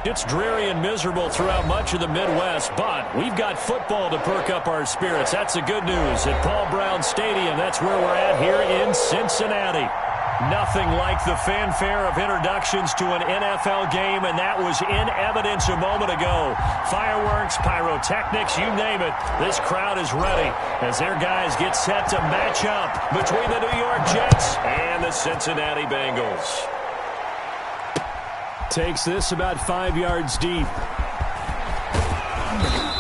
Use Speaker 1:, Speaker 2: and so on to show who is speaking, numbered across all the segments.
Speaker 1: It's dreary and miserable throughout much of the Midwest, but we've got football to perk up our spirits. That's the good news. At Paul Brown Stadium, that's where we're at here in Cincinnati. Nothing like the fanfare of introductions to an NFL game, and that was in evidence a moment ago. Fireworks, pyrotechnics, you name it. This crowd is ready as their guys get set to match up between the New York Jets and the Cincinnati Bengals. Takes this about 5 yards deep.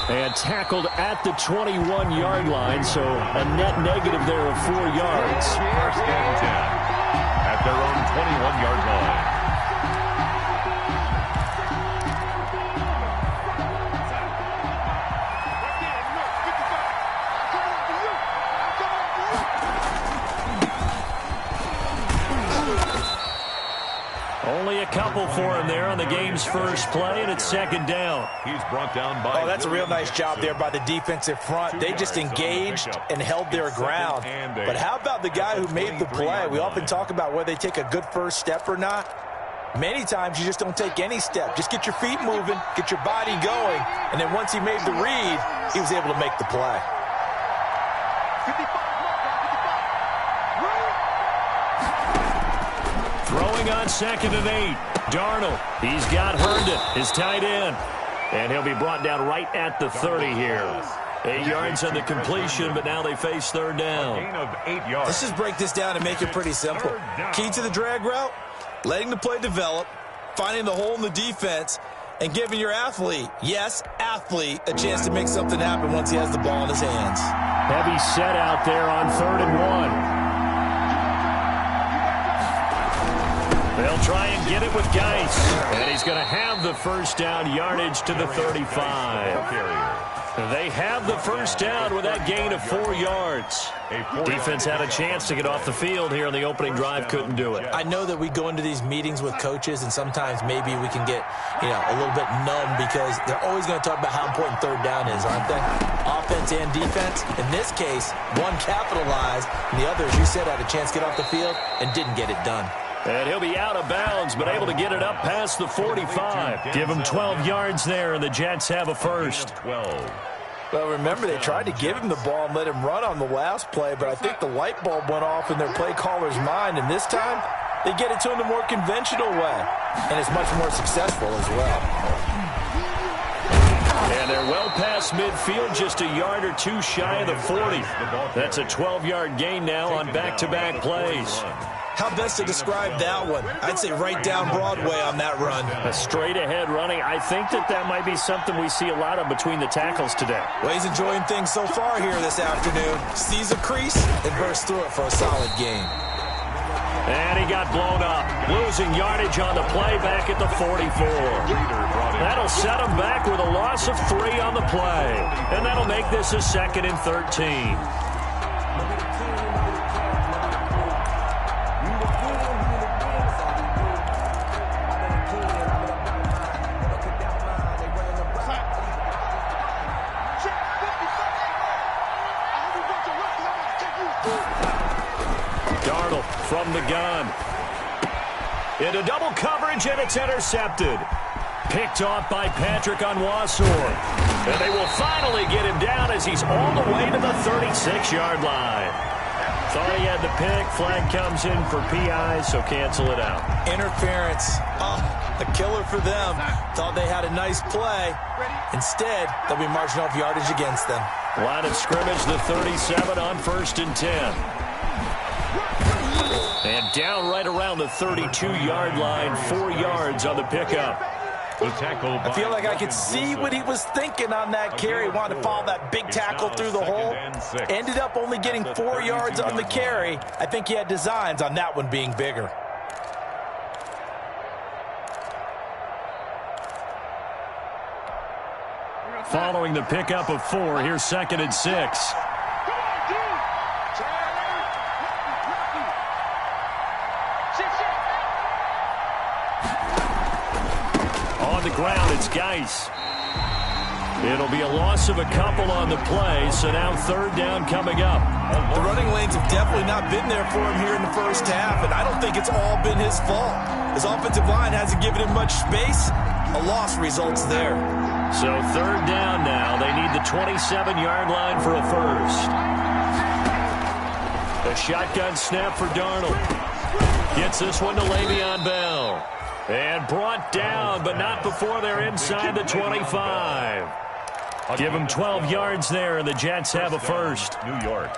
Speaker 1: And tackled at the 21-yard line, so a net negative there of 4 yards.
Speaker 2: First and 10 at their own 21-yard line.
Speaker 1: Only a couple for him there on the game's first play, and it's second down.
Speaker 2: He's brought down by...
Speaker 3: Oh, that's a real nice job there by the defensive front. They just engaged and held their ground. But how about the guy who made the play? We often talk about whether they take a good first step or not. Many times you just don't take any step. Just get your feet moving, get your body going, and then once he made the read, he was able to make the play.
Speaker 1: Throwing on 2nd and 8. Darnold, he's got Herndon, his tight end. And he'll be brought down right at the 30 here. 8 yards on the completion, but now they face third down.
Speaker 2: Gain of 8 yards.
Speaker 3: Let's just break this down and make it pretty simple. Key to the drag route, letting the play develop, finding the hole in the defense, and giving your athlete, yes, athlete, a chance to make something happen once he has the ball in his hands.
Speaker 1: Heavy set out there on 3rd and 1. They'll try and get it with Geis. And he's going to have the first down, yardage to the 35. They have the first down with that gain of 4 yards. Defense had a chance to get off the field here on the opening drive, couldn't do it.
Speaker 3: I know that we go into these meetings with coaches, and sometimes maybe we can get, a little bit numb because they're always going to talk about how important third down is, aren't they? Offense and defense. In this case, one capitalized, and the other, as you said, had a chance to get off the field and didn't get it done.
Speaker 1: And he'll be out of bounds, but able to get it up past the 45. Give him 12 yards there, and the Jets have a first.
Speaker 2: 12.
Speaker 3: Well, remember, they tried to give him the ball and let him run on the last play, but I think the light bulb went off in their play caller's mind, and this time they get it to him the more conventional way, and it's much more successful as well.
Speaker 1: And they're well past midfield, just a yard or two shy of the 40. That's a 12-yard gain now on back-to-back plays.
Speaker 3: How best to describe that one? I'd say right down Broadway on that run.
Speaker 1: A straight-ahead running. I think that might be something we see a lot of between the tackles today.
Speaker 3: Well, he's enjoying things so far here this afternoon. Sees a crease and bursts through it for a solid gain.
Speaker 1: And he got blown up. Losing yardage on the play back at the 44. That'll set him back with a loss of 3 on the play. And that'll make this a 2nd and 13. Darnold from the gun. Into double coverage, and it's intercepted. Picked off by Patrick Onwuasor. And they will finally get him down as he's all the way to the 36-yard line. Thought he had the pick. Flag comes in for PI, so cancel it out.
Speaker 3: Interference. Oh, a killer for them. Thought they had a nice play. Instead, they'll be marching off yardage against them.
Speaker 1: Line of scrimmage, the 37 on 1st and 10. And down right around the 32-yard line, 4 yards on the pickup.
Speaker 3: I feel like I could see what he was thinking on that carry. Wanted to follow that big tackle through the hole. Ended up only getting 4 yards on the carry. I think he had designs on that one being bigger.
Speaker 1: Following the pickup of 4, here's 2nd and 6. On the ground, it's Geis. It'll be a loss of a couple on the play, so now third down coming up.
Speaker 3: The running lanes have definitely not been there for him here in the first half, and I don't think it's all been his fault. His offensive line hasn't given him much space. A loss results there.
Speaker 1: So third down now. They need the 27-yard line for a first. A shotgun snap for Darnold. Gets this one to Le'Veon Bell. And brought down, but not before they're inside the 25. Give them 12 yards there, and the Jets have a first.
Speaker 2: New York.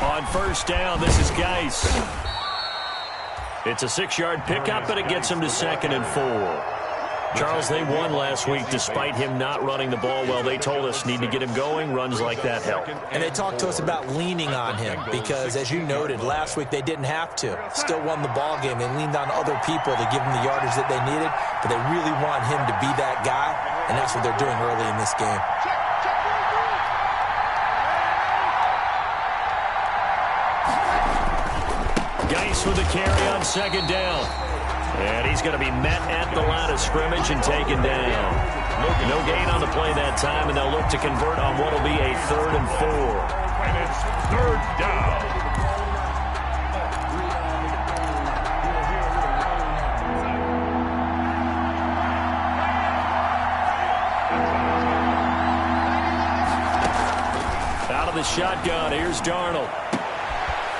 Speaker 1: On first down, this is Geis. It's a 6-yard pickup, but it gets him to 2nd and 4. Charles, they won last week despite him not running the ball well. They told us need to get him going. Runs like that help.
Speaker 3: And they talked to us about leaning on him because, as you noted, last week they didn't have to. Still won the ball game. They leaned on other people to give them the yardage that they needed, but they really want him to be that guy, and that's what they're doing early in this game.
Speaker 1: Geis with the carry on 2nd down. And he's going to be met at the line of scrimmage and taken down. No gain on the play that time, and they'll look to convert on what will be a 3rd and 4.
Speaker 2: And it's third down.
Speaker 1: Out of the shotgun, here's Darnold.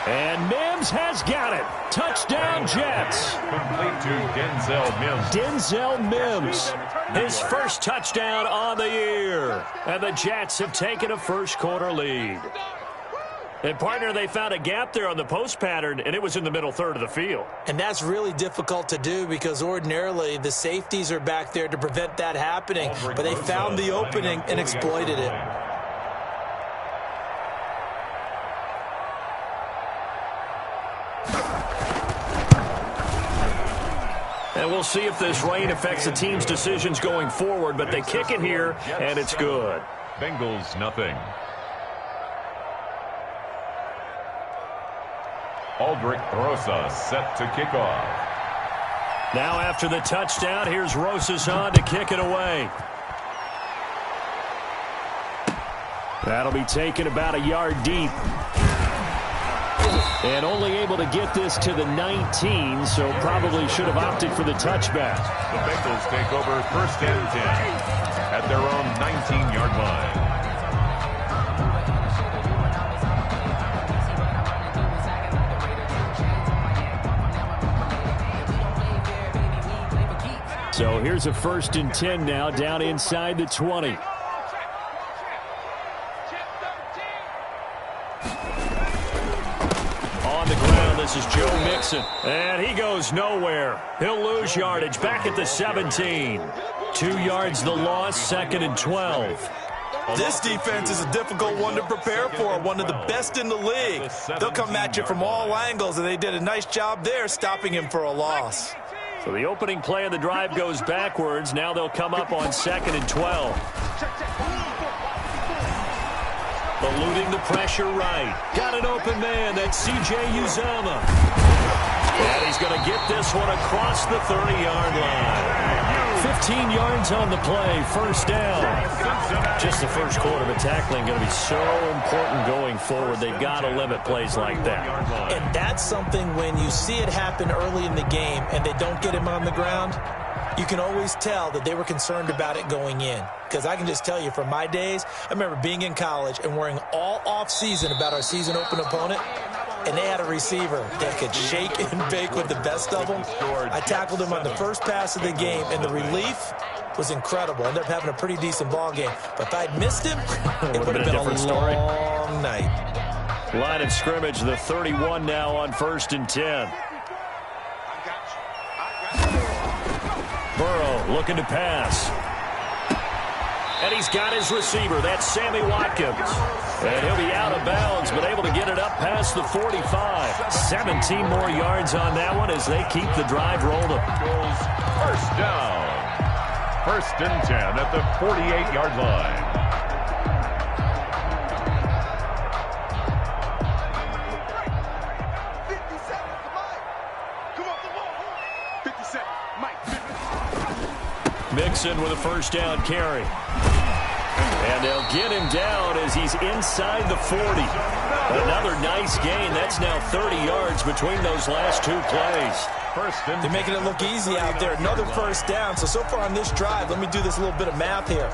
Speaker 1: And Mims has got it. Touchdown, Jets.
Speaker 2: Complete to Denzel Mims.
Speaker 1: Denzel Mims, his first touchdown on the year. And the Jets have taken a first-quarter lead. And, partner, they found a gap there on the post pattern, and it was in the middle third of the field.
Speaker 3: And that's really difficult to do because ordinarily the safeties are back there to prevent that happening. But they found the opening and exploited it.
Speaker 1: And we'll see if this rain affects the team's decisions going forward, but they kick it here, and it's good.
Speaker 2: Bengals, nothing. Aldrich Rosas set to kick off.
Speaker 1: Now after the touchdown, here's Rosas on to kick it away. That'll be taken about a yard deep. And only able to get this to the 19, so probably should have opted for the touchback.
Speaker 2: The Bengals take over 1st and 10 at their own 19-yard line.
Speaker 1: So here's a 1st and 10 now down inside the 20. This is Joe Mixon, and he goes nowhere. He'll lose yardage back at the 17. 2 yards the loss, 2nd and 12.
Speaker 3: This defense is a difficult one to prepare for, one of the best in the league. They'll come at you from all angles, and they did a nice job there stopping him for a loss.
Speaker 1: So the opening play of the drive goes backwards. Now they'll come up on 2nd and 12. Eluding the pressure right. Got an open man. That's C.J. Uzomah. And he's going to get this one across the 30-yard line. 15 yards on the play. First down. Just the first quarter, but tackling going to be so important going forward. They've got to limit plays like that.
Speaker 3: And that's something when you see it happen early in the game and they don't get him on the ground, you can always tell that they were concerned about it going in. Because I can just tell you from my days, I remember being in college and worrying all off-season about our season open opponent, and they had a receiver that could shake and bake with the best of them. I tackled him on the first pass of the game, and the relief was incredible. Ended up having a pretty decent ball game. But if I'd missed him, it would have been a long night.
Speaker 1: Line of scrimmage, the 31 now on 1st and 10. Burrow looking to pass. And he's got his receiver. That's Sammy Watkins. And he'll be out of bounds, but able to get it up past the 45. 17 more yards on that one as they keep the drive rolling.
Speaker 2: First down. 1st and 10 at the 48-yard line.
Speaker 1: Mixon with a first down carry. And they'll get him down as he's inside the 40. Another nice gain. That's now 30 yards between those last two plays.
Speaker 3: They're making it look easy out there. Another first down. So far on this drive, let me do this little bit of math here.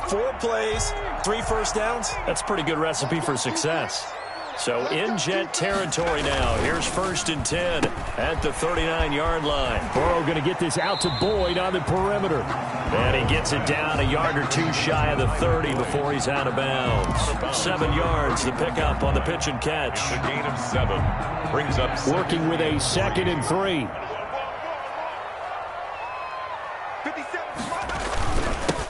Speaker 3: 4 plays, 3 first downs.
Speaker 1: That's a pretty good recipe for success. So in Jet territory now. Here's 1st and 10 at the 39-yard line. Burrow going to get this out to Boyd on the perimeter. And he gets it down a yard or two shy of the 30 before he's out of bounds. 7 yards, the pickup on the pitch and catch.
Speaker 2: A gain of 7. Brings up
Speaker 1: working with a 2nd and 3.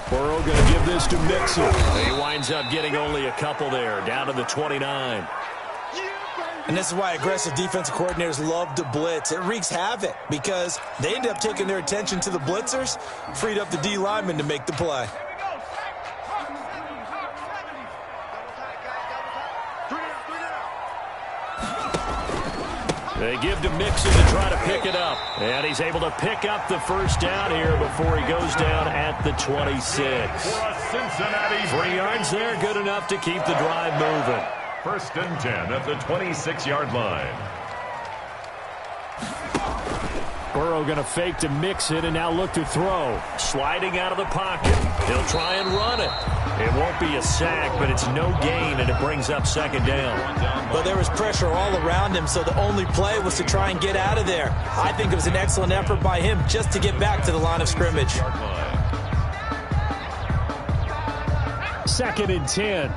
Speaker 1: Burrow going to give this to Mixon. He winds up getting only a couple there, down to the 29.
Speaker 3: And this is why aggressive defensive coordinators love to blitz. It wreaks havoc because they end up taking their attention to the blitzers, freed up the D lineman to make the play.
Speaker 1: They give to Mixon to try to pick it up. And he's able to pick up the first down here before he goes down at the 26. 3 yards there, good enough to keep the drive moving.
Speaker 2: 1st and 10 at the 26-yard line.
Speaker 1: Burrow going to fake to Mixon and now look to throw. Sliding out of the pocket. He'll try and run it. It won't be a sack, but it's no gain, and it brings up 2nd down.
Speaker 3: Well, there was pressure all around him, so the only play was to try and get out of there. I think it was an excellent effort by him just to get back to the line of scrimmage.
Speaker 1: 2nd and 10.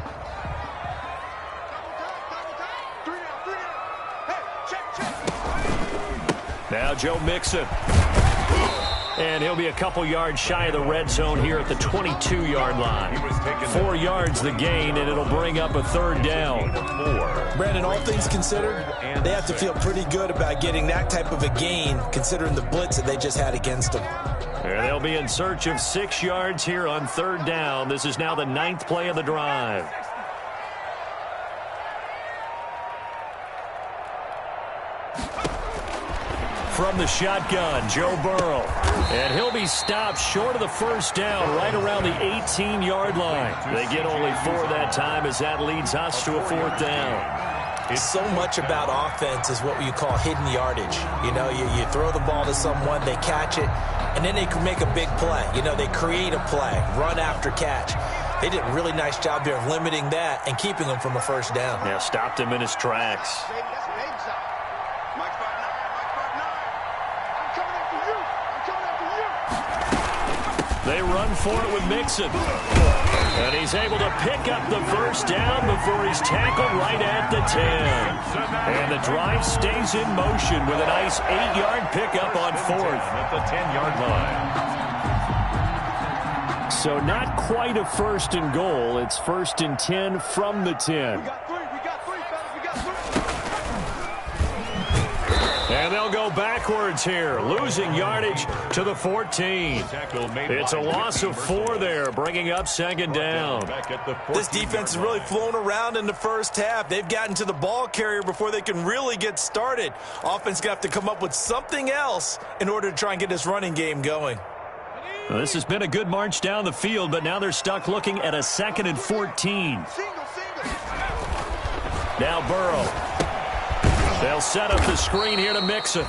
Speaker 1: Now Joe Mixon. And he'll be a couple yards shy of the red zone here at the 22-yard line. 4 yards the gain, and it'll bring up a 3rd down.
Speaker 3: Brandon, all things considered, they have to feel pretty good about getting that type of a gain, considering the blitz that they just had against them.
Speaker 1: And they'll be in search of 6 yards here on 3rd down. This is now the 9th play of the drive. From the shotgun, Joe Burrow. And he'll be stopped short of the first down right around the 18-yard line. They get only 4 that time as that leads us to a 4th down.
Speaker 3: So much about offense is what you call hidden yardage. You know, you throw the ball to someone, they catch it, and then they can make a big play. You know, they create a play, run after catch. They did a really nice job there of limiting that and keeping him from a first down.
Speaker 1: Yeah, stopped him in his tracks. They run for it with Mixon. And he's able to pick up the first down before he's tackled right at the 10. And the drive stays in motion with a nice 8-yard pickup on 4th.
Speaker 2: At the 10-yard line.
Speaker 1: So not quite a 1st and goal. It's 1st and 10 from the 10. And they'll go backwards here, losing yardage to the 14. It's a loss of 4 there, bringing up 2nd down.
Speaker 3: This defense has really flown around in the first half. They've gotten to the ball carrier before they can really get started. Offense got to come up with something else in order to try and get this running game going.
Speaker 1: Well, this has been a good march down the field, but now they're stuck looking at a 2nd and 14. Now Burrow. They'll set up the screen here to Mixon.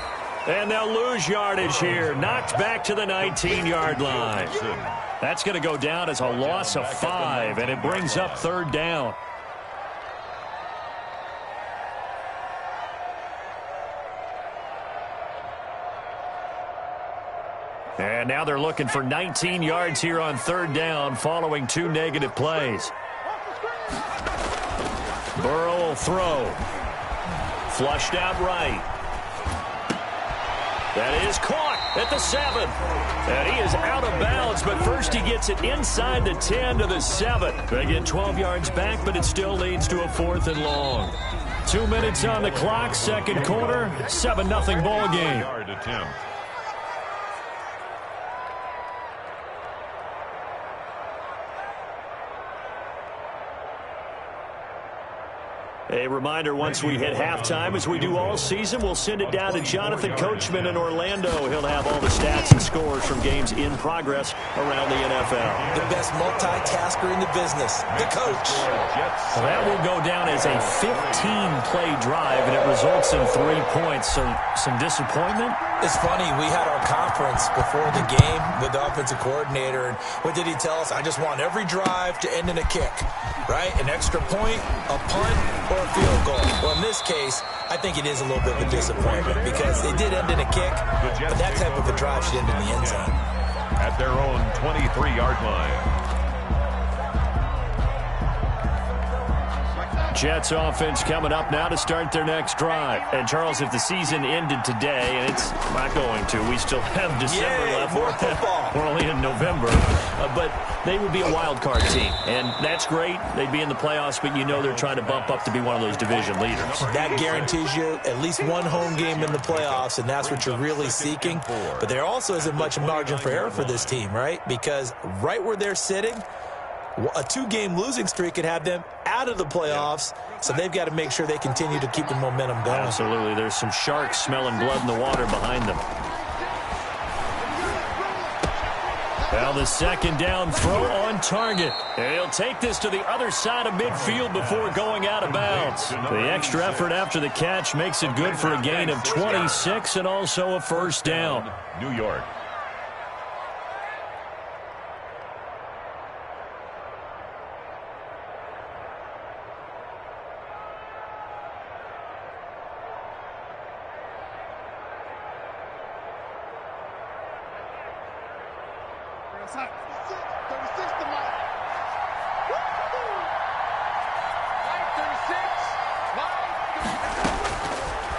Speaker 1: And they'll lose yardage here. Knocked back to the 19-yard line. That's going to go down as a loss of 5, and it brings up 3rd down. And now they're looking for 19 yards here on 3rd down following 2 negative plays. Burrow will throw. Flushed out right. That is caught at the 7. And he is out of bounds, but first he gets it inside the 10 to the 7. They get 12 yards back, but it still leads to a 4th and long. 2 minutes on the clock, 2nd quarter, 7-0 ball game. A reminder, once we hit halftime, as we do all season, we'll send it down to Jonathan Coachman in Orlando. He'll have all the stats and scores from games in progress around the NFL.
Speaker 3: The best multitasker in the business, the coach.
Speaker 1: Well, that will go down as a 15-play drive, and it results in 3 points. So some disappointment?
Speaker 3: It's funny, we had our conference before the game with the offensive coordinator, and what did he tell us? I just want every drive to end in a kick, right? An extra point, a punt, or a field goal. Well, in this case, I think it is a little bit of a disappointment because it did end in a kick, but that type of a drive should end in the end zone.
Speaker 2: At their own 23-yard line.
Speaker 1: Jets offense coming up now to start their next drive. And, Charles, if the season ended today, and it's not going to, we still have December left.
Speaker 3: More football.
Speaker 1: We're only in November. But they would be a wild card team. And that's great. They'd be in the playoffs, but you know they're trying to bump up to be one of those division leaders.
Speaker 3: That guarantees you at least one home game in the playoffs, and that's what you're really seeking. But there also isn't much margin for error for this team, right? Because right where they're sitting, a 2-game losing streak could have them out of the playoffs, so they've got to make sure they continue to keep the momentum going.
Speaker 1: Absolutely. There's some sharks smelling blood in the water behind them. Well, the second down throw on target. And he'll take this to the other side of midfield before going out of bounds. The extra effort after the catch makes it good for a gain of 26 and also a first down.
Speaker 2: New York.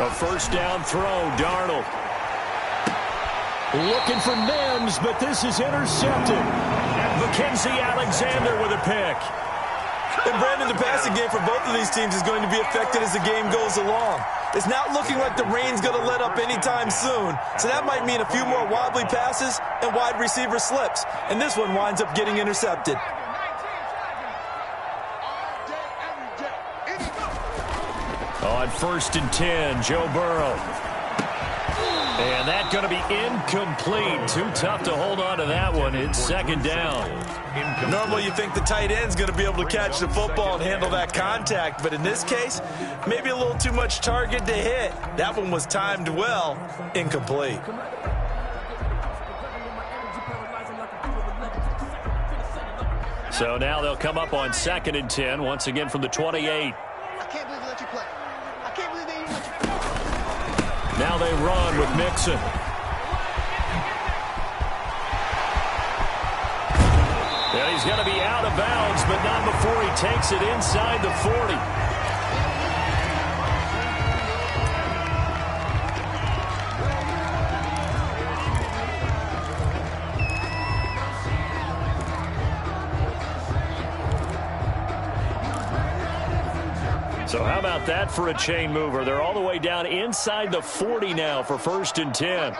Speaker 1: A first down throw, Darnold. Looking for Mims, but this is intercepted. Mackenzie Alexander with a pick.
Speaker 3: And, Brandon, the passing game for both of these teams is going to be affected as the game goes along. It's not looking like the rain's going to let up anytime soon, so that might mean a few more wobbly passes and wide receiver slips. And this one winds up getting intercepted.
Speaker 1: On 1st and 10, Joe Burrow. And that's going to be incomplete. Too tough to hold on to that one. It's second down.
Speaker 3: Normally you think the tight end's going to be able to catch the football and handle that contact, but in this case, maybe a little too much target to hit. That one was timed well. Incomplete.
Speaker 1: So now they'll come up on 2nd and 10, once again from the 28.
Speaker 4: I can't believe they let you play. I can't believe they even let you play.
Speaker 1: Now they run with Mixon. Yeah, he's going to be out of bounds, but not before he takes it inside the 40. So how about that for a chain mover? They're all the way down inside the 40 now for 1st and 10.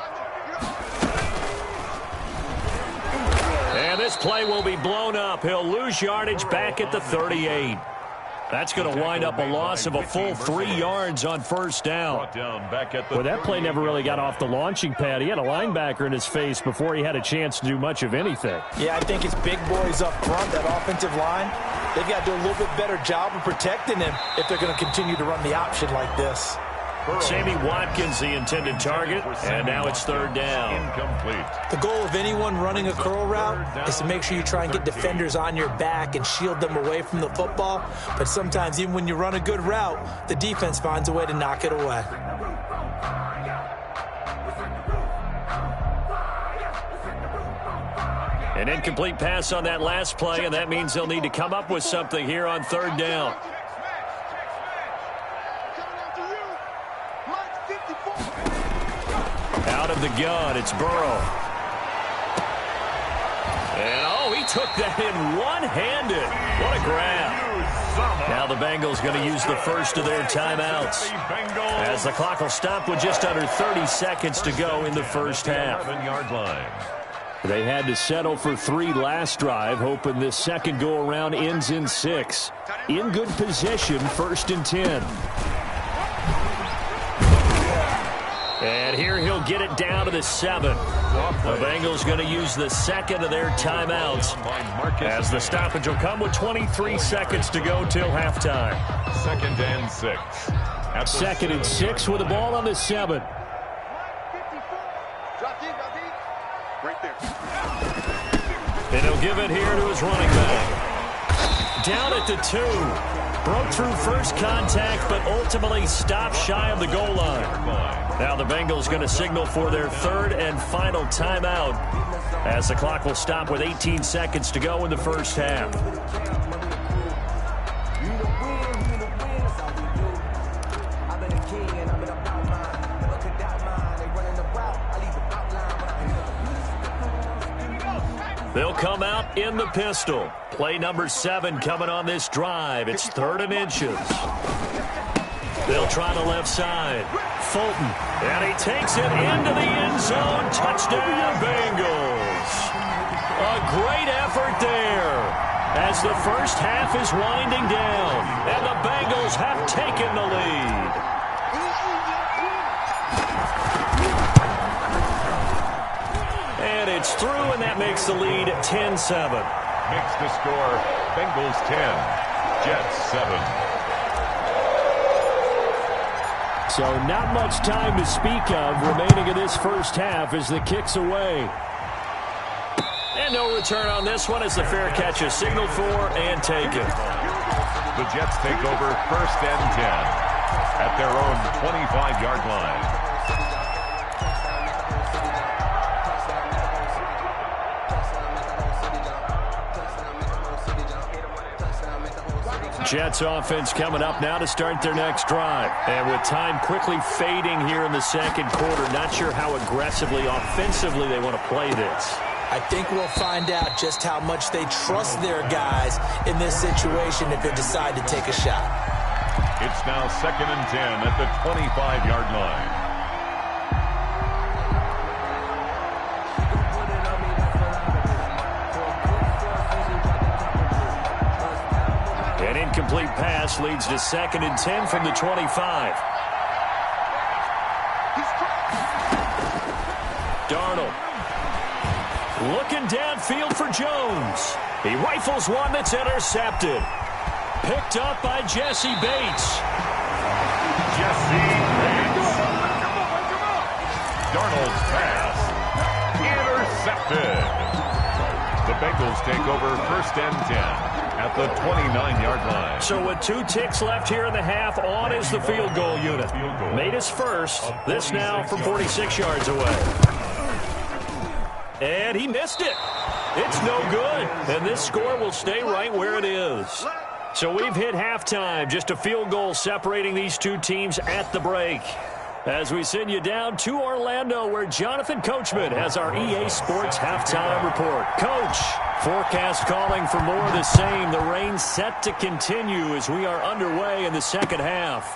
Speaker 1: And this play will be blown up. He'll lose yardage back at the 38. That's going to wind up a loss of a full 3 yards on 1st down.
Speaker 5: Well, that play never really got off the launching pad. He had a linebacker in his face before he had a chance to do much of anything.
Speaker 3: Yeah, I think it's big boys up front, that offensive line. They've got to do a little bit better job of protecting him if they're going to continue to run the option like this.
Speaker 1: Sammy Watkins, the intended target, and now it's 3rd down.
Speaker 2: Incomplete.
Speaker 3: The goal of anyone running a curl route is to make sure you try and get defenders on your back and shield them away from the football. But sometimes, even when you run a good route, the defense finds a way to knock it away.
Speaker 1: An incomplete pass on that last play, and that means they'll need to come up with something here on 3rd down. Out of the gun, it's Burrow. And, oh, he took that in one-handed. What a grab. Now the Bengals going to use the first of their timeouts, as the clock will stop with just under 30 seconds to go in the first half.
Speaker 2: 7-yard line.
Speaker 5: They had to settle for 3 last drive, hoping this second go-around ends in 6. In good position, 1st and 10. And here he'll get it down to the 7. The Bengals going to use the second of their timeouts as the stoppage will come with 23 seconds to go till halftime.
Speaker 2: 2nd and 6.
Speaker 5: 2nd and 6 with the ball on the 7.
Speaker 4: Drop deep, right there.
Speaker 5: And he'll give it here to his running back. Down at the 2. Broke through first contact, but ultimately stopped shy of the goal line. Now the Bengals going to signal for their 3rd and final timeout as the clock will stop with 18 seconds to go in the first half. They'll come out in the pistol. Play number 7 coming on this drive. It's 3rd and inches. They'll try the left side. Fulton. And he takes it into the end zone. Touchdown, Bengals. A great effort there as the first half is winding down. And the Bengals have taken the lead. And it's through, and that makes the lead 10-7.
Speaker 2: Makes the score Bengals 10, Jets 7.
Speaker 5: So not much time to speak of remaining in this first half as the kick's away. And no return on this one as the fair catch is signaled for and taken.
Speaker 2: The Jets take over 1st and 10 at their own 25-yard line.
Speaker 5: Jets offense coming up now to start their next drive. And with time quickly fading here in the second quarter, not sure how aggressively, offensively they want to play this.
Speaker 3: I think we'll find out just how much they trust their guys in this situation if they decide to take a shot.
Speaker 2: It's now 2nd and 10 at the 25-yard line.
Speaker 5: An incomplete pass leads to 2nd and 10 from the 25. Darnold looking downfield for Jones. He rifles one that's intercepted. Picked up by Jesse Bates.
Speaker 2: Jesse Bates. Darnold's pass intercepted. The Bengals take over 1st and 10. At the 29-yard line.
Speaker 5: So with 2 ticks left here in the half, on is the field goal unit. Made his first. This now from 46 yards away. And he missed it. It's no good. And this score will stay right where it is. So we've hit halftime. Just a field goal separating these 2 teams at the break. As we send you down to Orlando, where Jonathan Coachman has our EA Sports halftime report. Coach, forecast calling for more of the same. The rain set to continue as we are underway in the second half.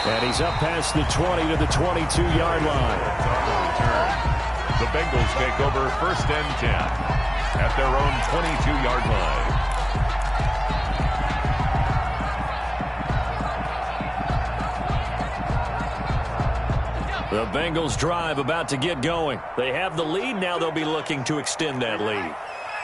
Speaker 5: And he's up past the 20 to the 22-yard line.
Speaker 2: The Bengals take over 1st and 10 at their own 22-yard line.
Speaker 5: The Bengals drive about to get going. They have the lead. Now they'll be looking to extend that lead.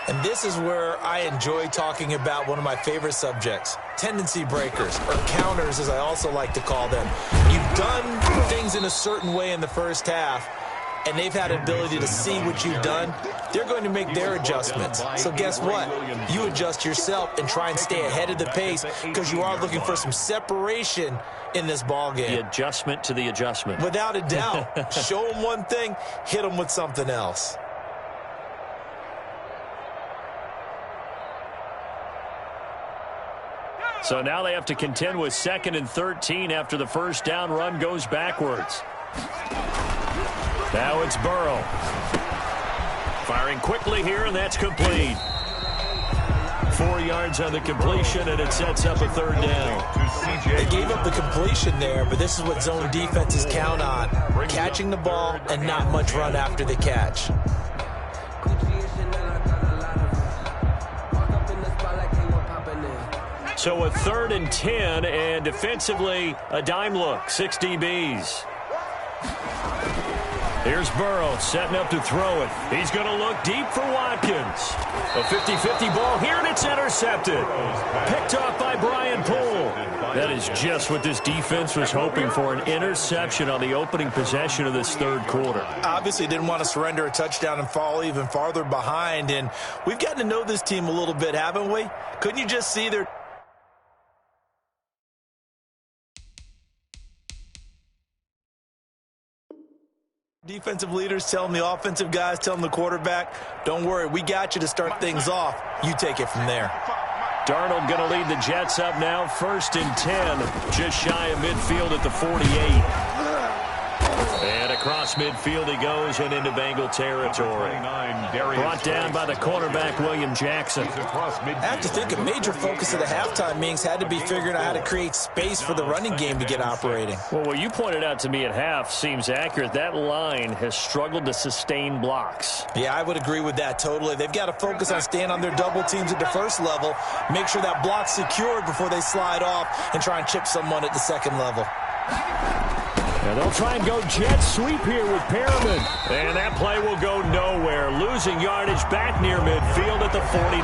Speaker 3: And this is where I enjoy talking about one of my favorite subjects, tendency breakers, or counters as I also like to call them. You've done things in a certain way in the first half, and they've had ability to see what you've done. They're going to make their adjustments. So guess what? You adjust yourself and try and stay ahead of the pace because you are looking for some separation in this ball game.
Speaker 5: The adjustment to the adjustment.
Speaker 3: Without a doubt. Show them one thing, hit them with something else.
Speaker 5: So now they have to contend with 2nd and 13 after the first down run goes backwards. Now it's Burrow. Firing quickly here, and that's complete.
Speaker 1: 4 yards on the completion, and it sets up a third down.
Speaker 3: They gave up the completion there, but this is what zone defenses count on. Catching the ball and not much run after the catch.
Speaker 1: So a 3rd and 10, and defensively, a dime look, 6 DBs. Here's Burrow setting up to throw it. He's going to look deep for Watkins. A 50-50 ball here, and it's intercepted. Picked off by Brian Poole. That is just what this defense was hoping for, an interception on the opening possession of this third quarter.
Speaker 3: Obviously didn't want to surrender a touchdown and fall even farther behind, and we've gotten to know this team a little bit, haven't we? Couldn't you just see their defensive leaders telling the offensive guys, telling the quarterback, don't worry, we got you to start things off. You take it from there.
Speaker 1: Darnold going to lead the Jets up now, 1st and 10, just shy of midfield at the 48. And across midfield he goes and into Bengal territory. Brought down by the cornerback, William Jackson.
Speaker 3: I have to think a major focus of the halftime meetings had to be figuring out how to create space for the running game to get operating.
Speaker 1: Well, what you pointed out to me at half seems accurate. That line has struggled to sustain blocks.
Speaker 3: Yeah, I would agree with that totally. They've got to focus on staying on their double teams at the first level, make sure that block's secured before they slide off and try and chip someone at the second level.
Speaker 1: And they'll try and go jet sweep here with Perriman. And that play will go nowhere. Losing yardage back near midfield at the 49.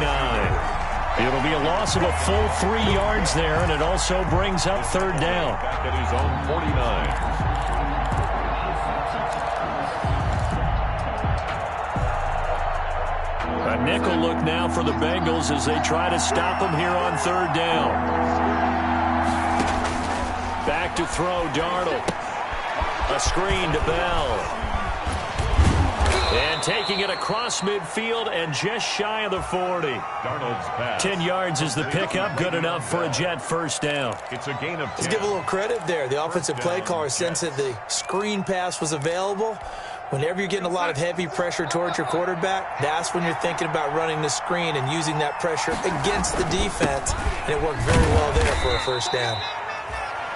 Speaker 1: It'll be a loss of a full 3 yards there, and it also brings up third down.
Speaker 2: Back at his own 49.
Speaker 1: A nickel look now for the Bengals as they try to stop him here on third down. Back to throw, Darnold. A screen to Bell. And taking it across midfield and just shy of the 40.
Speaker 2: Darnold's pass.
Speaker 1: 10 yards is the pickup, good enough for a Jet first down.
Speaker 2: It's a gain of 10.
Speaker 3: Let's give a little credit there. The offensive play caller sensed that the screen pass was available. Whenever you're getting a lot of heavy pressure towards your quarterback, that's when you're thinking about running the screen and using that pressure against the defense. And it worked very well there for a first down.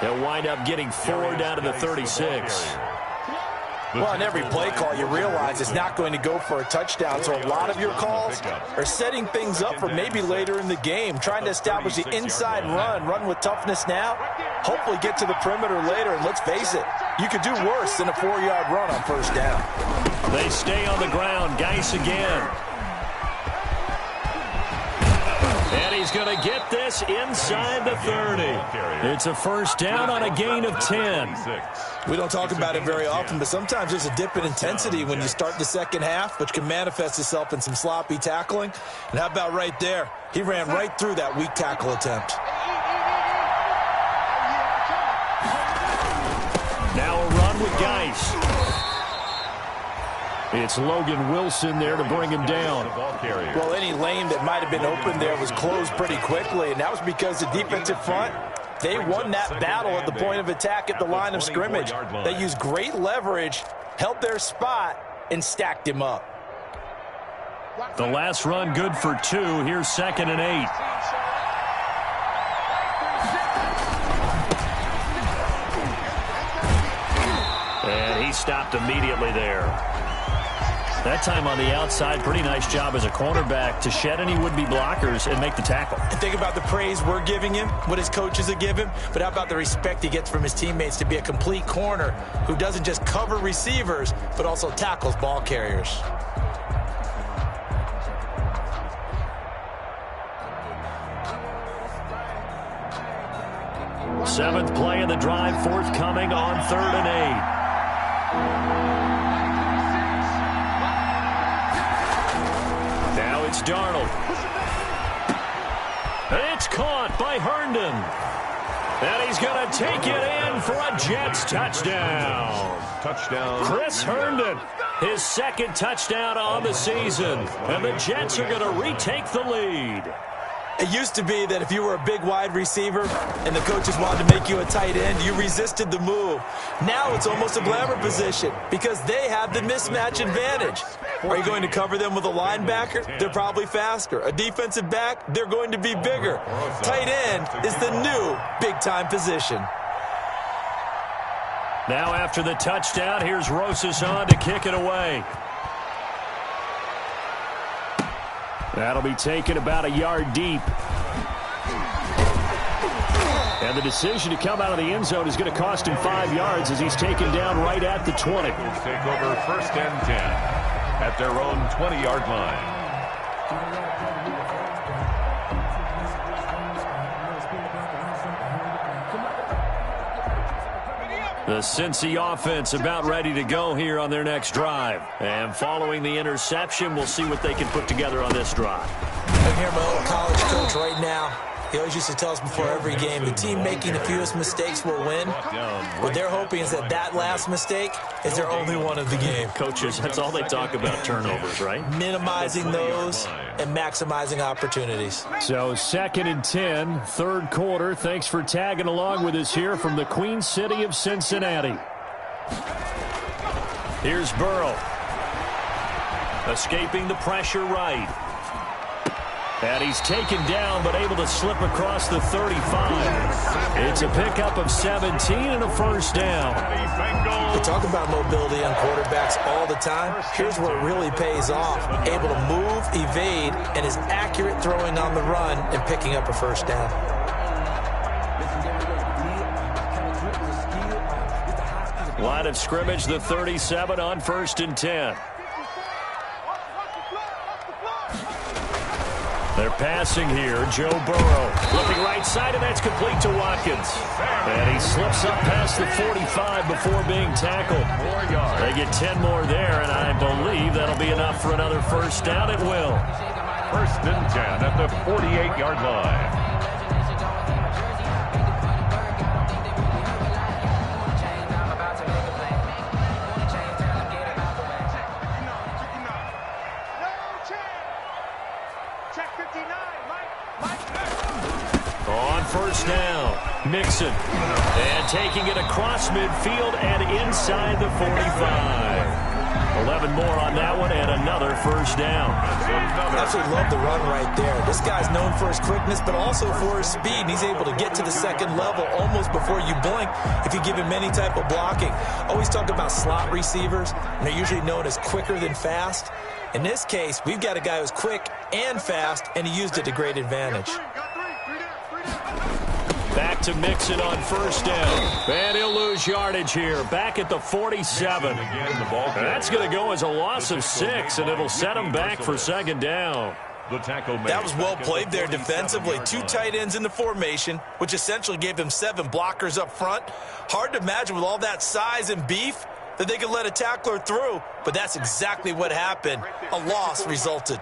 Speaker 1: They'll wind up getting 4 down to the 36.
Speaker 3: Well, on every play call, you realize it's not going to go for a touchdown, so a lot of your calls are setting things up for maybe later in the game, trying to establish the inside run with toughness now, hopefully get to the perimeter later, and let's face it, you could do worse than a 4-yard run on first down.
Speaker 1: They stay on the ground. Geis again. And he's going to get this inside the 30. It's a first down on a gain of 10.
Speaker 3: We don't talk about it very often, but sometimes there's a dip in intensity when you start the second half, which can manifest itself in some sloppy tackling. And how about right there? He ran right through that weak tackle attempt.
Speaker 1: Now a run with Geis. It's Logan Wilson there to bring him down.
Speaker 3: Well, any lane that might have been open there was closed pretty quickly, and that was because the defensive front, they won that battle at the point of attack at the line of scrimmage. They used great leverage, held their spot, and stacked him up.
Speaker 1: The last run good for 2. Here's 2nd and 8. And he stopped immediately there. That time on the outside, pretty nice job as a cornerback to shed any would-be blockers and make the tackle.
Speaker 3: And think about the praise we're giving him, what his coaches are giving, but how about the respect he gets from his teammates to be a complete corner who doesn't just cover receivers, but also tackles ball carriers.
Speaker 1: Seventh play of the drive forthcoming on 3rd and 8. It's Darnold. It's caught by Herndon. And he's going to take it in for a Jets touchdown. Chris Herndon, his 2nd touchdown on the season. And the Jets are going to retake the lead.
Speaker 3: It used to be that if you were a big wide receiver and the coaches wanted to make you a tight end, you resisted the move. Now it's almost a glamour position because they have the mismatch advantage. Are you going to cover them with a linebacker? They're probably faster. A defensive back? They're going to be bigger. Tight end is the new big-time position.
Speaker 1: Now after the touchdown, here's Rosas on to kick it away. That'll be taken about a yard deep. And the decision to come out of the end zone is going to cost him 5 yards as he's taken down right at the 20.
Speaker 2: Take over 1st and 10 at their own 20-yard line.
Speaker 1: The Cincy offense about ready to go here on their next drive. And following the interception, we'll see what they can put together on this drive.
Speaker 3: I'm here, my old college coach right now. He always used to tell us before every game, the team making the fewest mistakes will win. What they're hoping is that that last mistake is their only one of the game.
Speaker 1: Coaches, that's all they talk about, turnovers, right?
Speaker 3: Minimizing those and maximizing opportunities.
Speaker 1: So 2nd and 10, 3rd quarter. Thanks for tagging along with us here from the Queen City of Cincinnati. Here's Burrow. Escaping the pressure right. And he's taken down, but able to slip across the 35. It's a pickup of 17 and a 1st down.
Speaker 3: We talk about mobility on quarterbacks all the time. Here's where it really pays off. Able to move, evade, and is accurate throwing on the run and picking up a 1st down.
Speaker 1: Line of scrimmage, the 37 on 1st and 10. They're passing here. Joe Burrow looking right side, and that's complete to Watkins. And he slips up past the 45 before being tackled. They get 10 more there, and I believe that'll be enough for another 1st down. It will.
Speaker 2: 1st and 10 at the 48-yard line.
Speaker 1: On 1st down, Mixon. And taking it across midfield and inside the 45. 11 more on that one and another 1st down.
Speaker 3: Absolutely love the run right there. This guy's known for his quickness, but also for his speed. And he's able to get to the 2nd level almost before you blink if you give him any type of blocking. Always talk about slot receivers, and they're usually known as quicker than fast. In this case, we've got a guy who's quick and fast, and he used it to great advantage.
Speaker 1: Back to Mixon on 1st down. And he'll lose yardage here. Back at the 47. That's going to go as a loss of 6, and it'll set him back for 2nd down.
Speaker 3: That was well played there defensively. 2 tight ends in the formation, which essentially gave them 7 blockers up front. Hard to imagine with all that size and beef that they could let a tackler through, but that's exactly what happened. A loss resulted.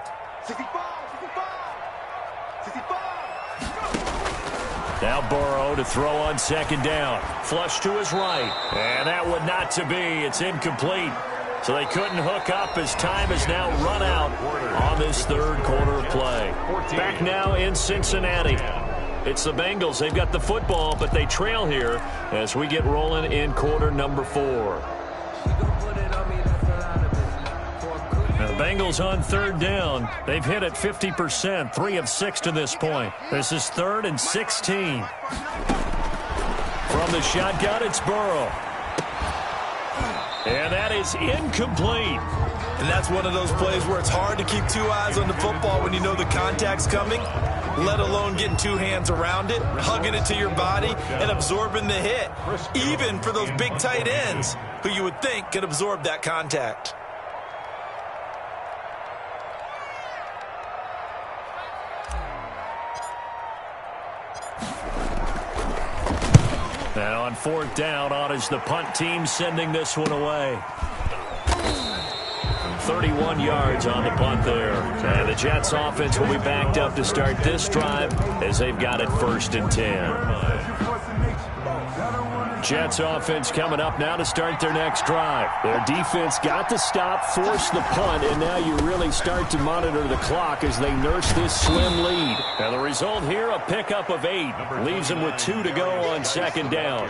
Speaker 1: Now Burrow to throw on 2nd down. Flush to his right. And that one not to be. It's incomplete. So they couldn't hook up as time has now run out on this 3rd quarter of play. Back now in Cincinnati. It's the Bengals. They've got the football, but they trail here as we get rolling in quarter number 4. Now the Bengals on 3rd down. They've hit it 50%, 3 of 6 to this point. This is 3rd and 16. From the shotgun, it's Burrow. And that is incomplete.
Speaker 3: And that's one of those plays where it's hard to keep 2 eyes on the football when you know the contact's coming, let alone getting 2 hands around it, hugging it to your body, and absorbing the hit, even for those big tight ends who you would think could absorb that contact.
Speaker 1: And on 4th down, on is the punt team sending this one away. 31 yards on the punt there. And the Jets offense will be backed up to start this drive as they've got it 1st and 10. Jets offense coming up now to start their next drive. Their defense got the stop, forced the punt, and now you really start to monitor the clock as they nurse this slim lead. And the result here, a pickup of 8. Leaves them with 2 to go on second down.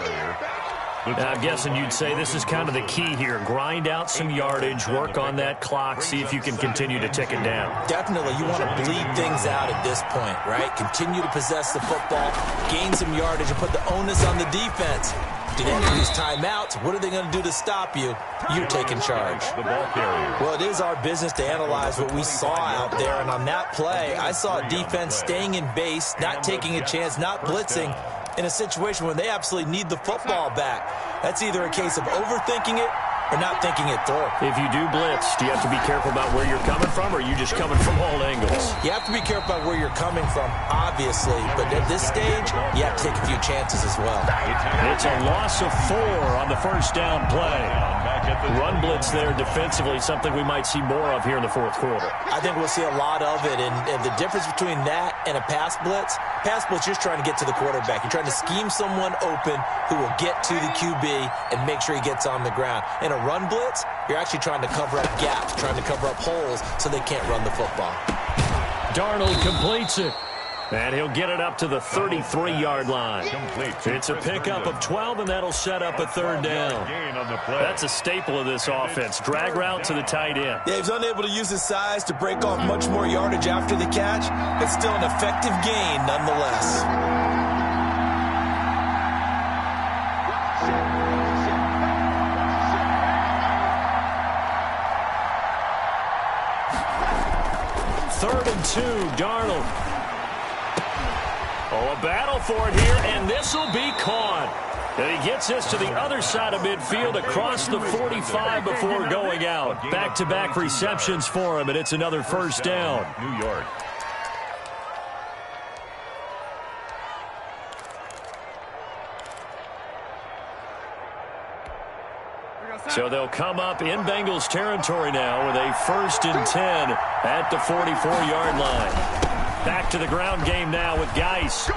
Speaker 1: Now, I'm guessing you'd say this is kind of the key here. Grind out some yardage, work on that clock, see if you can continue to tick it down.
Speaker 3: Definitely. You want to bleed things out at this point, right? Continue to possess the football, gain some yardage, and put the onus on the defense. Do they have to use timeouts? What are they going to do to stop you? You're taking charge.
Speaker 2: The ball carrier.
Speaker 3: Well, it is our business to analyze what we saw out there. And on that play, I saw a defense staying in base, not taking a chance, not blitzing, in a situation where they absolutely need the football back. That's either a case of overthinking it or not thinking it through.
Speaker 1: If you do blitz, do you have to be careful about where you're coming from, or are you just coming from all angles?
Speaker 3: You have to be careful about where you're coming from, obviously. But at this stage, you have to take a few chances as well.
Speaker 1: It's a loss of 4 on the first down play. Run blitz there defensively, something we might see more of here in the fourth quarter.
Speaker 3: I think we'll see a lot of it, and the difference between that and a pass blitz, you're just trying to get to the quarterback. You're trying to scheme someone open who will get to the QB and make sure he gets on the ground. In a run blitz, you're actually trying to cover up gaps, trying to cover up holes so they can't run the football.
Speaker 1: Darnold completes it. And he'll get it up to the 33-yard line. It's a pickup of 12, and that'll set up a third down. That's a staple of this offense. Drag route to the tight end.
Speaker 3: Yeah, he's unable to use his size to break off much more yardage after the catch, but still an effective gain nonetheless.
Speaker 1: Third and 2, Darnold. Oh, a battle for it here, and this will be caught. And he gets this to the other side of midfield across the 45 before going out. Back-to-back receptions for him, and it's another first down.
Speaker 2: New York.
Speaker 1: So they'll come up in Bengals territory now with a 1st and 10 at the 44-yard line. Back to the ground game now with Geis.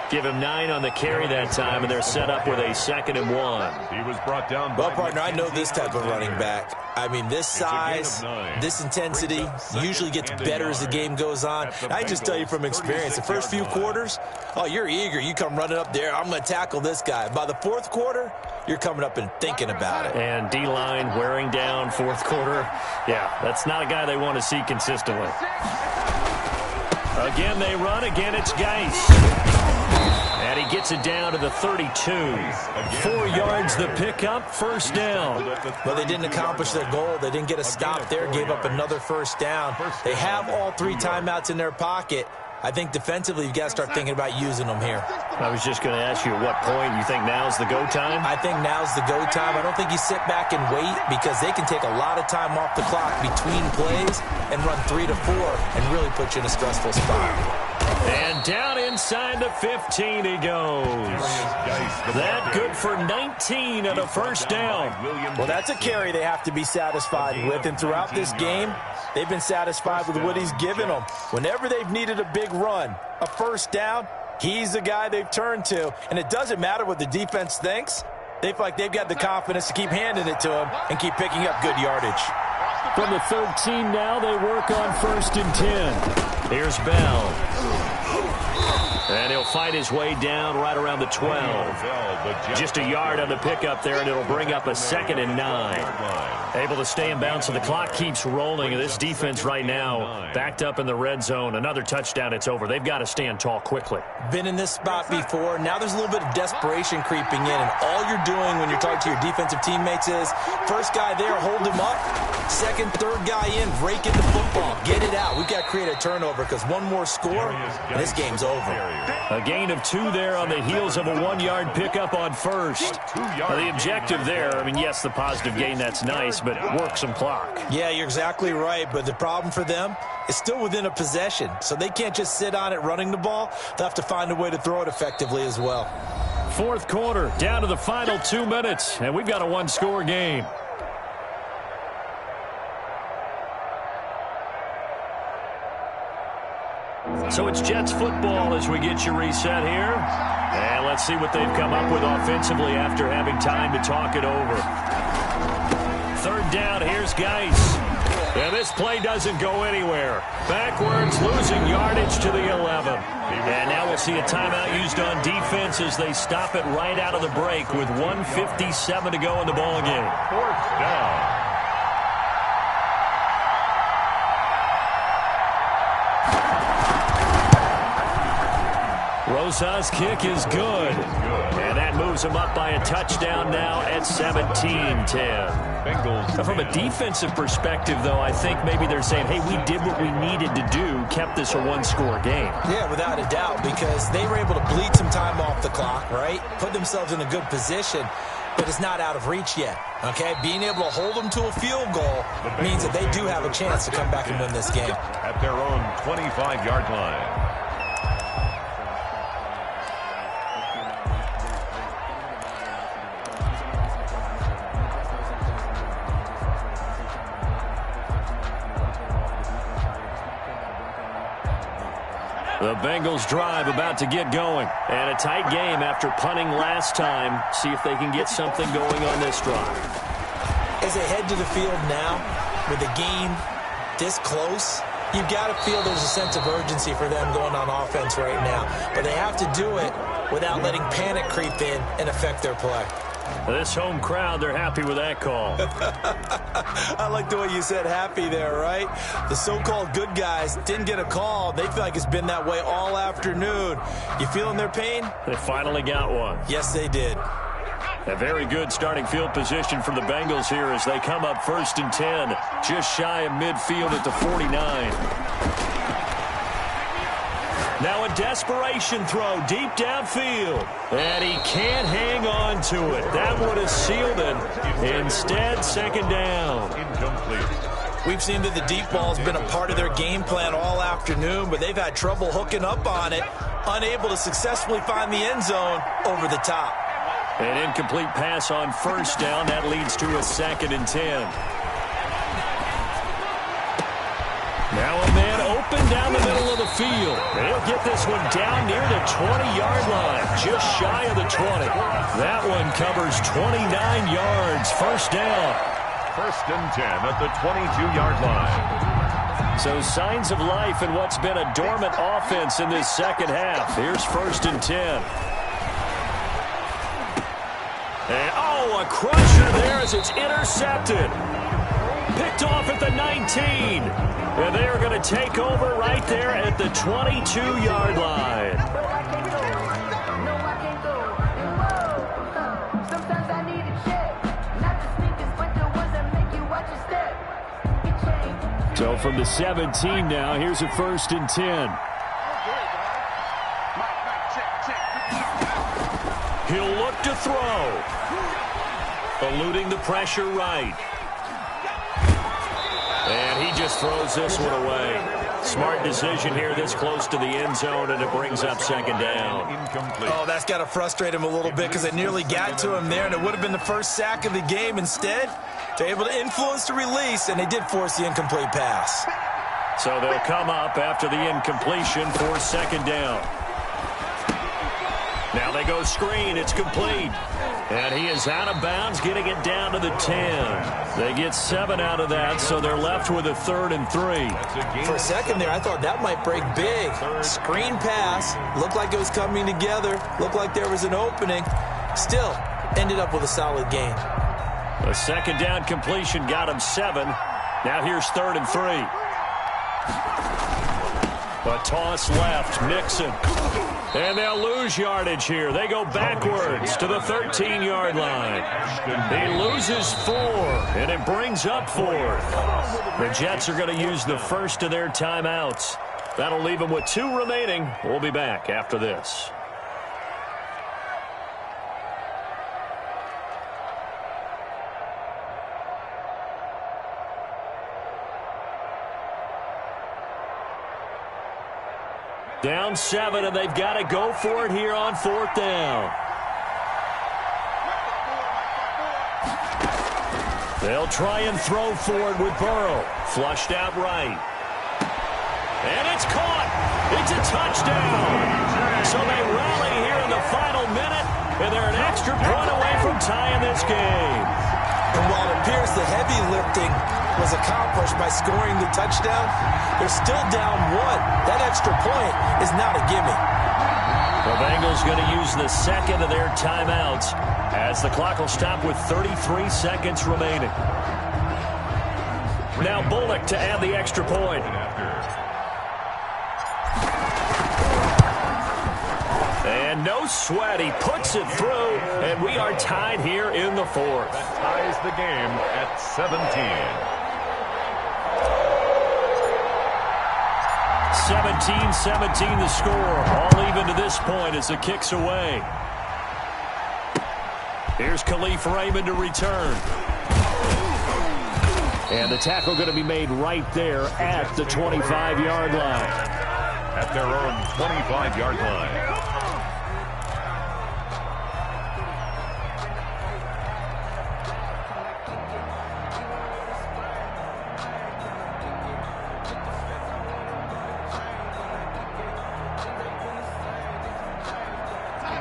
Speaker 1: Give him 9 on the carry that time, and they're set up with a 2nd and 1.
Speaker 2: He was brought down.
Speaker 3: Well, partner, I know this type of running back. I mean, this size, this intensity usually gets better as the game goes on. I just tell you from experience, the first few quarters, oh, you're eager. You come running up there, I'm going to tackle this guy. By the fourth quarter, you're coming up and thinking about it.
Speaker 1: And D-line wearing down fourth quarter. Yeah, that's not a guy they want to see consistently. Again, they run. Again, it's Geis. And he gets it down to the 32. 4 yards the pickup, first down.
Speaker 3: Well, they didn't accomplish their goal. They didn't get a stop there, gave up another first down. They have all 3 timeouts in their pocket. I think defensively, you've got to start thinking about using them here.
Speaker 1: I was just going to ask you at what point you think now's the go time?
Speaker 3: I think now's the go time. I don't think you sit back and wait because they can take a lot of time off the clock between plays and run 3 to 4 and really put you in a stressful spot.
Speaker 1: And down inside the 15 he goes. That good for 19 and a first down.
Speaker 3: Well, that's a carry they have to be satisfied with. And throughout this game, they've been satisfied with what he's given them. Whenever they've needed a big run, a first down, he's the guy they've turned to. And it doesn't matter what the defense thinks. They feel like they've got the confidence to keep handing it to him and keep picking up good yardage.
Speaker 1: From the 13 now, they work on 1st and 10. Here's Bell. And he'll fight his way down right around the 12. Just a yard on the pickup there, and it'll bring up a 2nd and 9. Able to stay in bounds, so the clock keeps rolling. And this defense right now backed up in the red zone. Another touchdown, it's over. They've got to stand tall quickly.
Speaker 3: Been in this spot before. Now there's a little bit of desperation creeping in. And all you're doing when you're talking to your defensive teammates is, first guy there, hold him up. Second, third guy in, break in the football. Get it out. We've got to create a turnover because one more score, and this game's over.
Speaker 1: A gain of 2 there on the heels of a 1-yard pickup on first. The objective there, I mean, yes, the positive gain, that's nice, but work some clock.
Speaker 3: Yeah, you're exactly right, but the problem for them is still within a possession, so they can't just sit on it running the ball. They'll have to find a way to throw it effectively as well.
Speaker 1: Fourth quarter, down to the final 2 minutes, and we've got a 1-score game. So it's Jets football as we get you reset here. And let's see what they've come up with offensively after having time to talk it over. Third down, here's Geis. And this play doesn't go anywhere. Backwards, losing yardage to the 11. And now we'll see a timeout used on defense as they stop it right out of the break with 1:57 to go in the ballgame.
Speaker 2: Fourth down.
Speaker 1: Rosa's kick is good. And that moves him up by a touchdown now at 17-10. From a defensive perspective, though, I think maybe they're saying, hey, we did what we needed to do, kept this a one-score game.
Speaker 3: Yeah, without a doubt, because they were able to bleed some time off the clock, right? Put themselves in a good position, but it's not out of reach yet, okay? Being able to hold them to a field goal means that they do have a chance to come back and win this game.
Speaker 2: At their own 25-yard line.
Speaker 1: The Bengals drive about to get going. And a tight game after punting last time. See if they can get something going on this drive.
Speaker 3: As they head to the field now, with the game this close, you've got to feel there's a sense of urgency for them going on offense right now. But they have to do it without letting panic creep in and affect their play.
Speaker 1: This home crowd, they're happy with that call.
Speaker 3: I like the way you said happy there, right? The so-called good guys didn't get a call. They feel like it's been that way all afternoon. You feeling their pain?
Speaker 1: They finally got one.
Speaker 3: Yes, they did.
Speaker 1: A very good starting field position for the Bengals here as they come up 1st and 10, just shy of midfield at the 49. Now a desperation throw deep downfield. And he can't hang on to it. That would have sealed it. Instead, second down.
Speaker 2: Incomplete.
Speaker 3: We've seen that the deep ball has been a part of their game plan all afternoon, but they've had trouble hooking up on it, unable to successfully find the end zone over the top.
Speaker 1: An incomplete pass on first down. That leads to a 2nd and 10. Now a man open down the middle of the field. They'll get this one down near the 20-yard line, just shy of the 20. That one covers 29 yards. First down.
Speaker 2: 1st and 10 at the 22-yard line.
Speaker 1: So signs of life in what's been a dormant offense in this second half. Here's 1st and 10. And, oh, a crusher there as it's intercepted. Picked off at the 19. And they are going to take over right there at the 22-yard line. So from the 17 now, here's a 1st and 10. He'll look to throw. Eluding the pressure right. And he just throws this one away. Smart decision here this close to the end zone, and it brings up second down.
Speaker 2: Incomplete.
Speaker 3: Oh, that's got to frustrate him a little bit because it nearly got to him there, and it would have been the first sack of the game. Instead, they're able to influence the release, and they did force the incomplete pass.
Speaker 1: So they'll come up after the incompletion for second down. Now they go screen. It's complete. And he is out of bounds, getting it down to the 10. They get 7 out of that, so they're left with a 3rd and 3.
Speaker 3: For a second there, I thought that might break big. Screen pass. Looked like it was coming together. Looked like there was an opening. Still, ended up with a solid gain.
Speaker 1: A second down completion got him 7. Now here's 3rd and 3. A toss left, Mixon. And they'll lose yardage here. They go backwards to the 13-yard line. He loses 4, and it brings up 4th. The Jets are going to use the first of their timeouts. That'll leave them with 2 remaining. We'll be back after this. Down 7, and they've got to go for it here on 4th down. They'll try and throw for it with Burrow. Flushed out right. And it's caught. It's a touchdown. So they rally here in the final minute, and they're an extra point away from tying this game.
Speaker 3: And while it appears the heavy lifting was accomplished by scoring the touchdown, they're still down one. That extra point is not a gimme.
Speaker 1: The Bengals going to use the second of their timeouts as the clock will stop with 33 seconds remaining. Now Bullock to add the extra point. And no sweat. He puts it through, and we are tied here in the fourth.
Speaker 2: That ties the game at 17.
Speaker 1: 17-17 the score. All even to this point as the kick's away. Here's Khalif Raymond to return. And the tackle going to be made right there at the 25-yard line.
Speaker 2: At their own 25-yard line.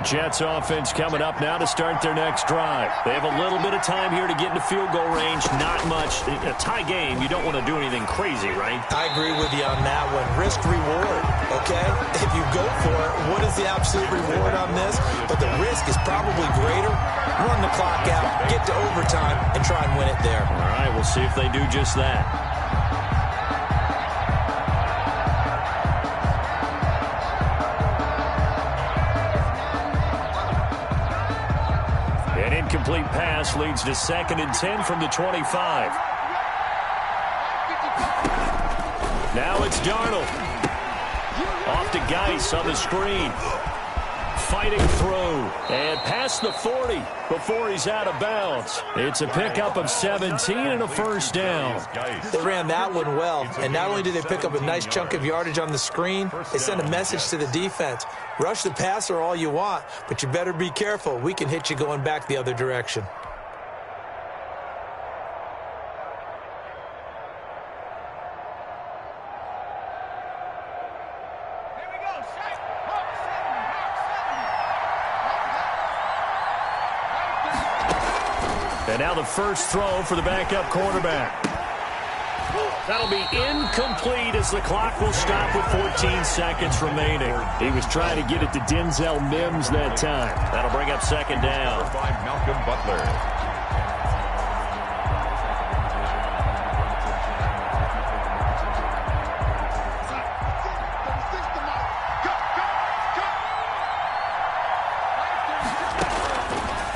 Speaker 1: Jets offense coming up now to start their next drive. They have a little bit of time here to get into field goal range. Not much. In a tie game, you don't want to do anything crazy, right?
Speaker 3: I agree with you on that one. Risk reward, okay? If you go for it, what is the absolute reward on this? But the risk is probably greater. Run the clock out, get to overtime, and try and win it there.
Speaker 1: All right, we'll see if they do just that. Incomplete pass leads to 2nd and 10 from the 25. Now it's Darnold. Off to Geis on the screen. Fighting through. And past the 40 before he's out of bounds. It's a pickup of 17 and a first down.
Speaker 3: They ran that one well. And not only did they pick up a nice chunk of yardage on the screen, they sent a message to the defense. Rush the passer all you want, but you better be careful. We can hit you going back the other direction.
Speaker 1: And now the first throw for the backup quarterback. That'll be incomplete as the clock will stop with 14 seconds remaining. He was trying to get it to Denzel Mims that time. That'll bring up 2nd down.
Speaker 2: By Malcolm Butler.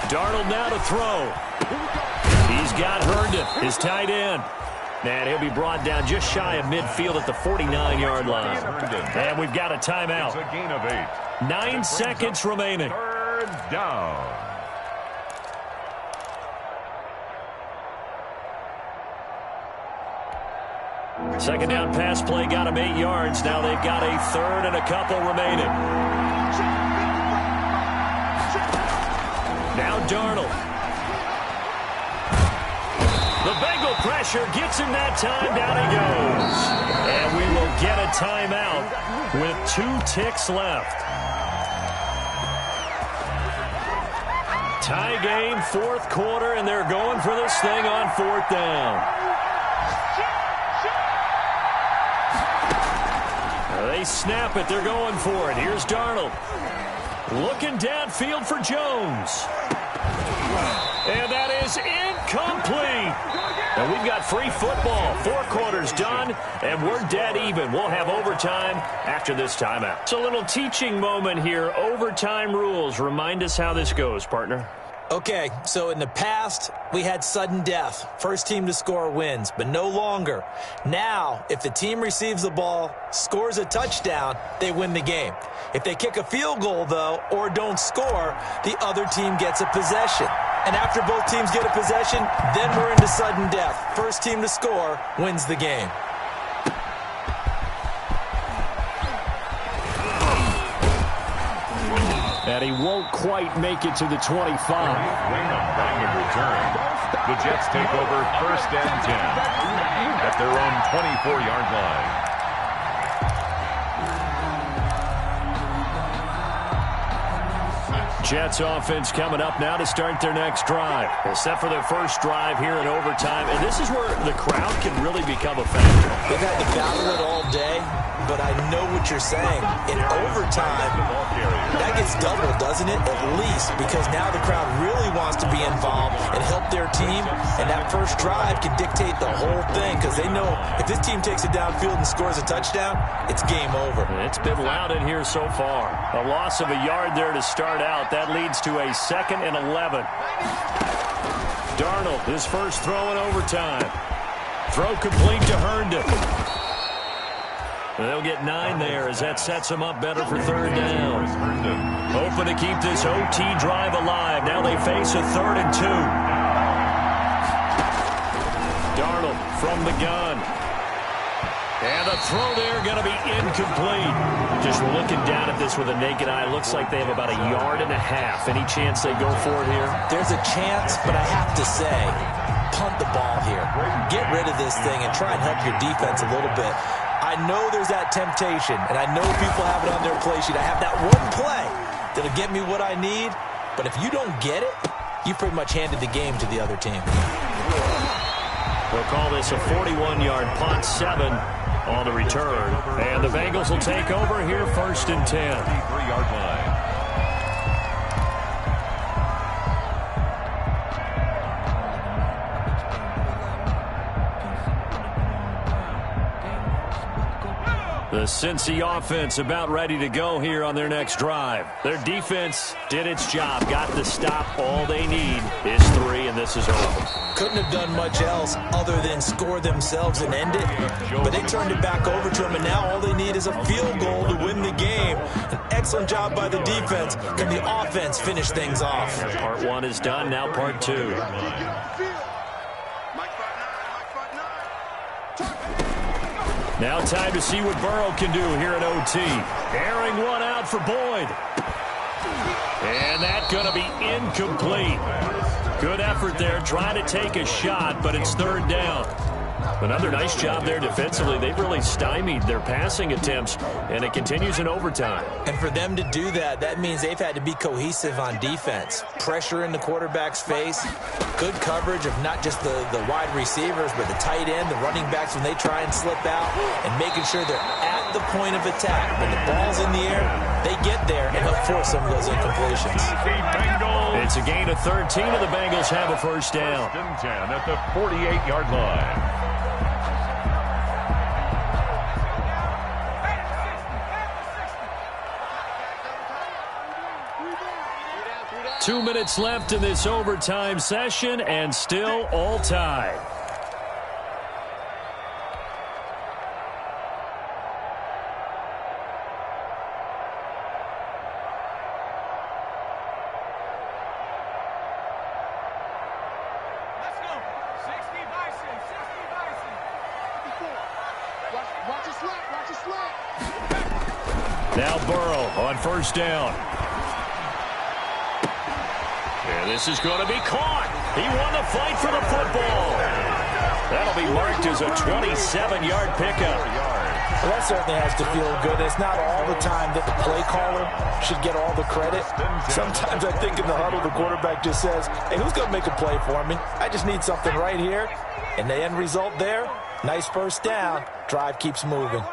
Speaker 1: Darnold now to throw. He's got Herndon, his tight end. And he'll be brought down just shy of midfield at the 49-yard line. And we've got a timeout.
Speaker 2: It's a gain of 8.
Speaker 1: 9 seconds remaining.
Speaker 2: 3rd down.
Speaker 1: Second down pass play got him 8 yards. Now they've got a 3rd and a couple remaining. Now Darnold. The Bengal pressure gets him that time. Down he goes. And we will get a timeout with 2 ticks left. Tie game, 4th quarter, and they're going for this thing on 4th down. They snap it. They're going for it. Here's Darnold. Looking downfield for Jones. And that is incomplete. And we've got free football. 4 quarters done, and we're dead even. We'll have overtime after this timeout. It's a little teaching moment here. Overtime rules. Remind us how this goes, partner.
Speaker 3: Okay, so in the past, we had sudden death. First team to score wins, but no longer. Now, if the team receives the ball, scores a touchdown, they win the game. If they kick a field goal, though, or don't score, the other team gets a possession. And after both teams get a possession, then we're into sudden death. First team to score wins the game.
Speaker 1: And he won't quite make it to the 25.
Speaker 2: Raymond on the return. The Jets take over 1st and 10 at their own 24-yard line.
Speaker 1: Jets offense coming up now to start their next drive. They're set for their first drive here in overtime, and this is where the crowd can really become a factor.
Speaker 3: They've had to battle it all day, but I know what you're saying. In overtime, that gets doubled, doesn't it? At least, because now the crowd really wants to be involved and help their team, and that first drive can dictate the whole thing because they know if this team takes it downfield and scores a touchdown, it's game over.
Speaker 1: It's been loud in here so far. A loss of a yard there to start out. That leads to a 2nd and 11. Darnold, his first throw in overtime. Throw complete to Herndon. They'll get 9 there as that sets them up better for third down. Hoping to keep this OT drive alive. Now they face a 3rd and 2. Darnold from the gun. And the throw there going to be incomplete. Just looking down at this with a naked eye, looks like they have about 1.5 yards. Any chance they go for it here?
Speaker 3: There's a chance, but I have to say, punt the ball here. Get rid of this thing and try and help your defense a little bit. I know there's that temptation, and I know people have it on their play sheet. I have that one play that'll get me what I need, but if you don't get it, you pretty much handed the game to the other team.
Speaker 1: They'll call this a 41-yard punt, 7 on the return. And the Bengals will take over here, 1st and 10.
Speaker 2: 3-yard line.
Speaker 1: The Cincy offense about ready to go here on their next drive. Their defense did its job, got the stop. All they need is 3, and this is over.
Speaker 3: Couldn't have done much else other than score themselves and end it, but they turned it back over to them, and now all they need is a field goal to win the game. An excellent job by the defense. Can the offense finish things off?
Speaker 1: Part 1 is done, now part 2. Now time to see what Burrow can do here at OT. Airing one out for Boyd. And that's going to be incomplete. Good effort there, trying to take a shot, but it's 3rd down. Another nice job there defensively. They've really stymied their passing attempts, and it continues in overtime.
Speaker 3: And for them to do that, that means they've had to be cohesive on defense. Pressure in the quarterback's face, good coverage of not just the wide receivers, but the tight end, the running backs when they try and slip out, and making sure they're at the point of attack. When the ball's in the air, they get there and help force some of those incompletions.
Speaker 1: It's a gain of 13, and the Bengals have a first down.
Speaker 2: 10 at the 48-yard line.
Speaker 1: 2 minutes left in this overtime session, and still all tied. Now Burrow on first down. And this is going to be caught. He won the fight for the football. That'll be marked as a 27-yard pickup.
Speaker 3: Well, that certainly has to feel good. It's not all the time that the play caller should get all the credit. Sometimes I think in the huddle, the quarterback just says, hey, who's going to make a play for me? I just need something right here. And the end result there, nice first down. Drive keeps moving.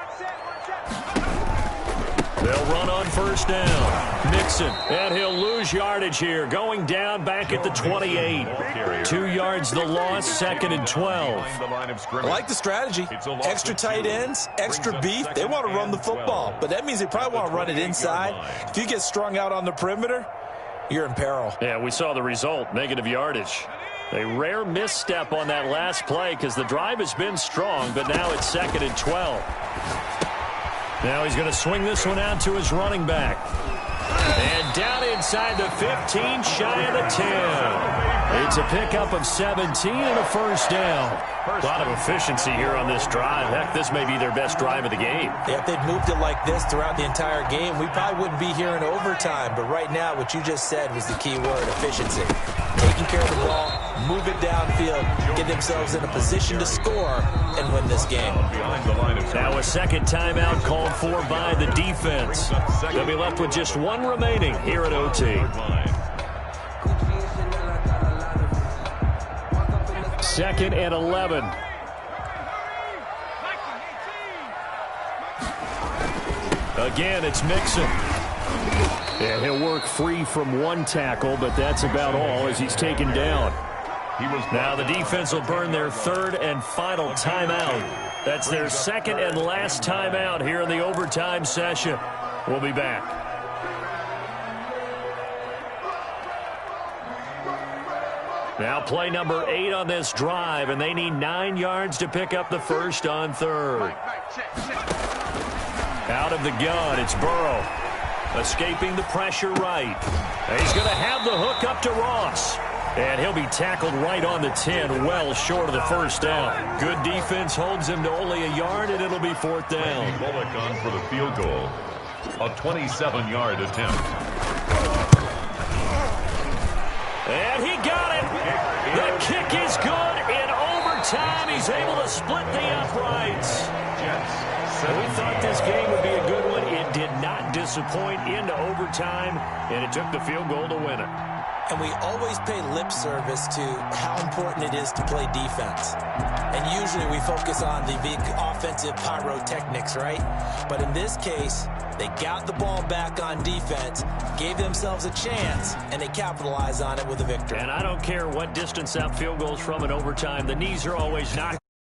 Speaker 1: They'll run on first down. Mixon, and he'll lose yardage here. Going down back at the 28. 2 yards the loss, 2nd and 12.
Speaker 3: I like the strategy. Extra tight ends, extra beef. They want to run the football, but that means they probably want to run it inside. If you get strung out on the perimeter, you're in peril.
Speaker 1: Yeah, we saw the result, negative yardage. A rare misstep on that last play because the drive has been strong, but now it's 2nd and 12. Now he's going to swing this one out to his running back. And down inside the 15, shy of the 10. It's a pickup of 17 and a first down. A lot of efficiency here on this drive. Heck, this may be their best drive of the game.
Speaker 3: Yeah, if they'd moved it like this throughout the entire game, we probably wouldn't be here in overtime. But right now, what you just said was the key word, efficiency. taking care of the ball, move it downfield, get themselves in a position to score, and win this game.
Speaker 1: Now a second timeout called for by the defense. They'll be left with just one remaining here at OT. Second and 11. Again, it's Mixon. And he'll work free from one tackle, but that's about all as he's taken down. Now the defense will burn their third and final timeout. That's their second and last timeout here in the overtime session. We'll be back. Now play number 8 on this drive, and they need 9 yards to pick up the first on third. Out of the gun, it's Burrow. Escaping the pressure right. He's going to have the hook up to Ross. And he'll be tackled right on the 10, well short of the first down. Good defense holds him to only a yard, and it'll be fourth down.
Speaker 2: Bullock on for the field goal. A 27-yard attempt.
Speaker 1: And he got it. The kick is good. In overtime, he's able to split the uprights. We thought this game would be a good one. It did not disappoint into overtime, and it took the field goal to win it.
Speaker 3: And we always pay lip service to how important it is to play defense. And usually we focus on the big offensive pyrotechnics, right? But in this case, they got the ball back on defense, gave themselves a chance, and they capitalized on it with a victory.
Speaker 1: And I don't care what distance that field goes from in overtime, the knees are always knocked.